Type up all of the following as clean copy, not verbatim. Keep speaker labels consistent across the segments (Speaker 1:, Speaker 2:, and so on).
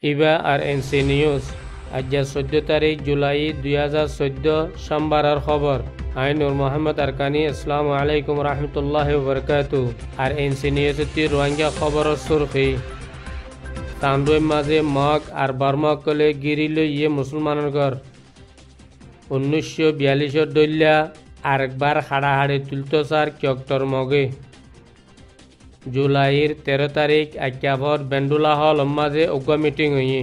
Speaker 1: ইবা আর NC news আজ 14 তারিখ জুলাই 2014 সোমবারের খবর। আই নূর মোহাম্মদ আরকানি। আসসালামু আলাইকুম রহমতুল্লাহ বরকাতু। আর এনসি নিউজটি রোহিঙ্গা খবরের সুরখি তান্ডুয়ের মাঝে মগ আর বার্মাকলে গিরিল ইয়ে মুসলমানের ঘর 1942 দলিয়া আরেকবার হাড়াহাড়ি তুলতসার কিয়ক্টর মগে। জুলাইয়ের 13 তারিখ আক্যাভর বেন্ডুলা হল মাঝে উগ্র মিটিং হইয়ে।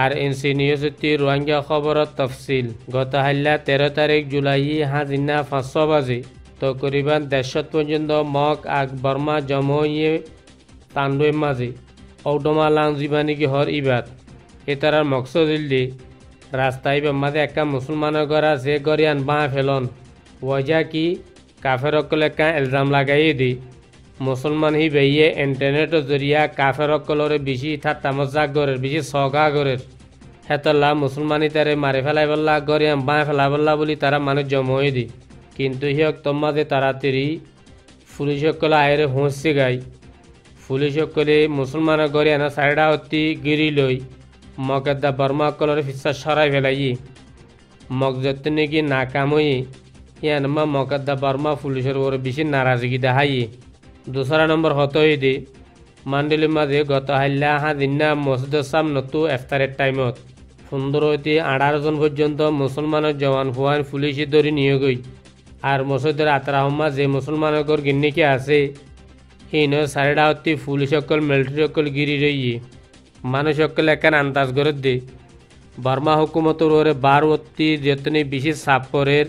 Speaker 1: আর এনসি নিউজটি রোহিঙ্গা খবরের তফসিল গত হাল্লা 13 তারিখ জুলাই হাজিনা 500 বাজে তকরিবান 150 পর্যন্ত মগ আগ বর্মা জমইয়ে তান্ডুয়ের মাঝে ঔডমা লাং জীবানিকি হর ইবাদ এতারার মকসদ ইল্লি রাস্তায় মাঝে একটা মুসলমানের ঘর আছে গরিয়ান বাঁ ফেলন ওয়াজা কি কাফেরকল একটা এলজাম লাগাই দি মুসলমান হি বেইয়ে ইন্টারনেটের জরিয়া কাফেরকলরে বেশি ঠাট্টা মজাক গরের বেশি সগা গরের হেতল্লা মুসলমানি তারে মারে ফেলাই বললা গরিয়ান বাঁ ফেলা বললা বলি তারা মানুষ জমই দি কিন্তু হিয়ক তোমাদে তাড়াতাড়ি পুলিশ সকলে আয়রে হুঁসছে গাই পুলিশ সকলে মুসলমানের গরিয়ানা সাইডা অতি গিরি লই মগেদা বর্মা কলরে ফিসা সরাই ফেলাই মগ যত নাকি নাকাম হয়ে ইয়ানমা মগেদা বর্মা পুলিশের ওর বেশি নারাজগি দেখাই। দোসরা নম্বর হতই দে মান্ডলির মাঝে গত হাল্লা হাজিনা মসজিদের সামনতো ইফতারের টাইমত 15 হইতে 18 জন পর্যন্ত মুসলমানের জওয়ান ফুয়ান পুলিশে ধরে নিয়ে গই। আর মসজিদের আতরাহম্মা যে মুসলমানের ঘর গিন্নিকে আছে হিন সাইডা অতি পুলিশ সকল মিলিটারি সকল গিরি রইয়ে মানুষ সকল একান আন্দাজ করে দে বর্মা হুকুমতর ওরে বার অতি যতনি বেশি সাপরের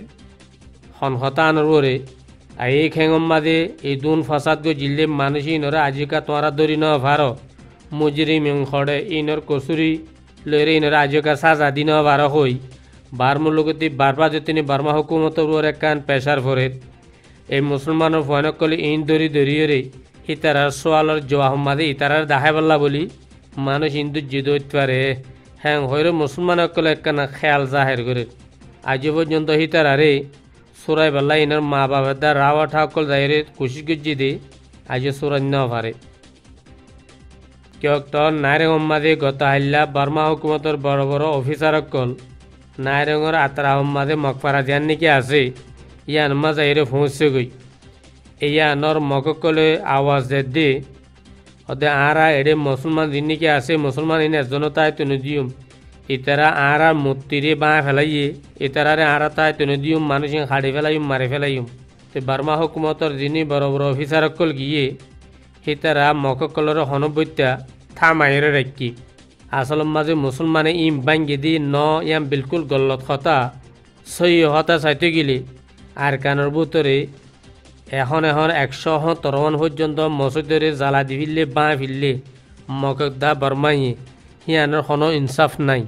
Speaker 1: হনহতানোর ওরে এই খেঙম মাঝে এই দুন ফসাদ গো জিল্লে মানুষ ইনরা আজিকা তোরা ধরি ন ভার মুজরি মেংখড়ে ইনর কসুরি লইরে ইনরা আজিকা সাজা দিন ভার হই বার মুলগতি বারবার যতনি বর্মা হুকুমতর ওর একান পেশার ফরে এই মুসলমানের ভয়নকলি ইন ধরি ধরিয়ে ইতারার সোয়ালর জোয়াহ মাঝে ইতারার দাহাই বললা বলি মানুষ হিন্দু জিদ পারে হ্যাঁ হইরে মুসলমান সকলে একখানা খেয়াল জাহের করে আজ পর্যন্ত হিতারারে সুরাই বেলা ইনার মা বাবার দা রাওয়া ঠাকল যাইরে কুশি গুজি দে আজ সুরাই ন পারে কিয়ক তো নাইরেঙ্গম মাঝে গত হাল্লা বর্মা হুকুমতর বড় বড় অফিসার সকল নাইরেঙ্গর আতরাহম মাঝে মকফারা দিয়ান নাকি আছে ইয়ান মা যাইরে পৌঁছে গই ইয়ানর মককলে আওয়াজ দে ওদের আরা এডে মুসলমান যিনিকে আছে মুসলমান ইন একজনতায় তুনে দিউম ইতারা আরা মূর্তিরে বাঁ ফেলাইয়ে ইতারারে আরা তাই তুনে দিউম মানুষ হাড়ি ফেলাইম মারে ফেলাইম তো বার্মা হুকুমতর যিনি বড় বড় অফিসার সকল গিয়ে ইতারা মককলর হনবত্যা থামাইরে রাখি আসল মাঝে মুসলমানে ইম বাঙ্গি দি ন ইয়াম বিলকুল গল্লত হতা সই হতা চাইতে গেলে আর কানের ভিতরে এখন 170 পর্যন্ত মসজিদরে জ্বালা দি ফিরলে বাঁ ফিরলে মকদা বর্মাইয়ে হিয়ানোর কোনো ইনসাফ নাই।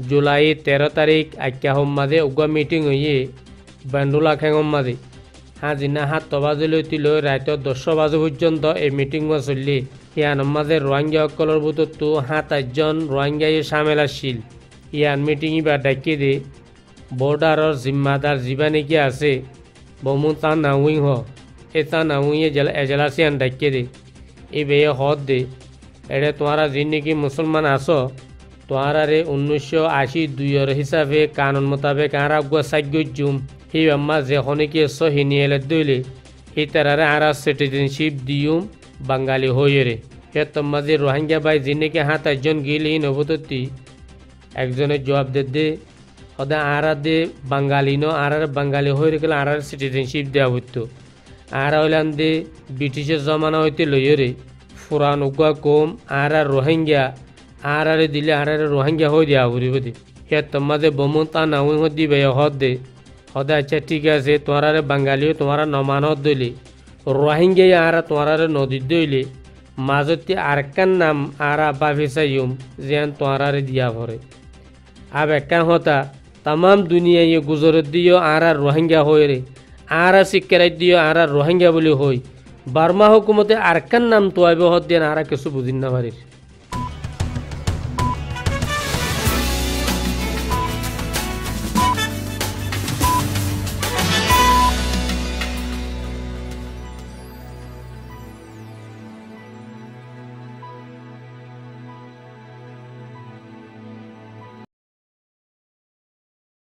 Speaker 1: জুলাই 13 তারিখ আক্যাহম মাঝে উগ্র মিটিং হইয়ে বেন্ডুলা খেঙম মাঝে হাজিনা 7 বাজে লইতে লই রাত 10 বাজে পর্যন্ত এই মিটিং চললে ইয়ানোর মাঝে রোহিঙ্গা সকলের ভিতরতো 7 জন রোহিঙ্গাই সামিল আসছিল। ইয়ান মিটিং বা ডাকি দে বর্ডারের জিম্মাদার জীবানিকে আছে বমুতা নাউই হ এটা নাউইয়ে এজলাসিয়ান ডাকিয়ে দে এই বেয়ে হদ দে এড়ে তোমরা যে নাকি মুসলমান আছো তোমরারে 1982 হিসাবে কানুন মোতাবেক আর আগুয়া সাগ্যুম হি আম্মা যেখানে কি সহিনিয়েলে দইলে এই তারারে আর সিটিজেনশিপ দিউম বাঙালি হয়ে রে হে তোমার যে রোহিঙ্গা ভাই যে নাকি 7 জন গিলি নবতী একজনের জবাব দে ওদা আরা দে বাঙালি নো আর বাঙালি হয়ে গেলে আর সিটিজেনশিপ দেওয়া হতো আর হইলাম দে ব্রিটিশের জমানা হইতে লইরে ফুরান উগুয়া কম আর রোহিঙ্গা আর দিলে আর রোহিঙ্গা হয়ে দেওয়া হরিব দে হে তোমাদের বমতা নাউই হদি বে হদ দে হদা আচ্ছা ঠিক আছে তোমার বাঙালিও তোমার নমানত দইলে রোহিঙ্গাই আর তোমার নদীর দইলে মাজতে আরকান নাম আর বাফিসাইম যেন তোমার দিয়া ভরে আব একান হতা तमाम दुनिया ये गुजरत दियो आरा रोहिंग्या होय रे आरा सिक्केराई दियो आरा रोहिंग्या बोली होय बार्मा हुकुमते आरकान नाम तो आबे हद देन आरा केसु बुझिन ना पारिर।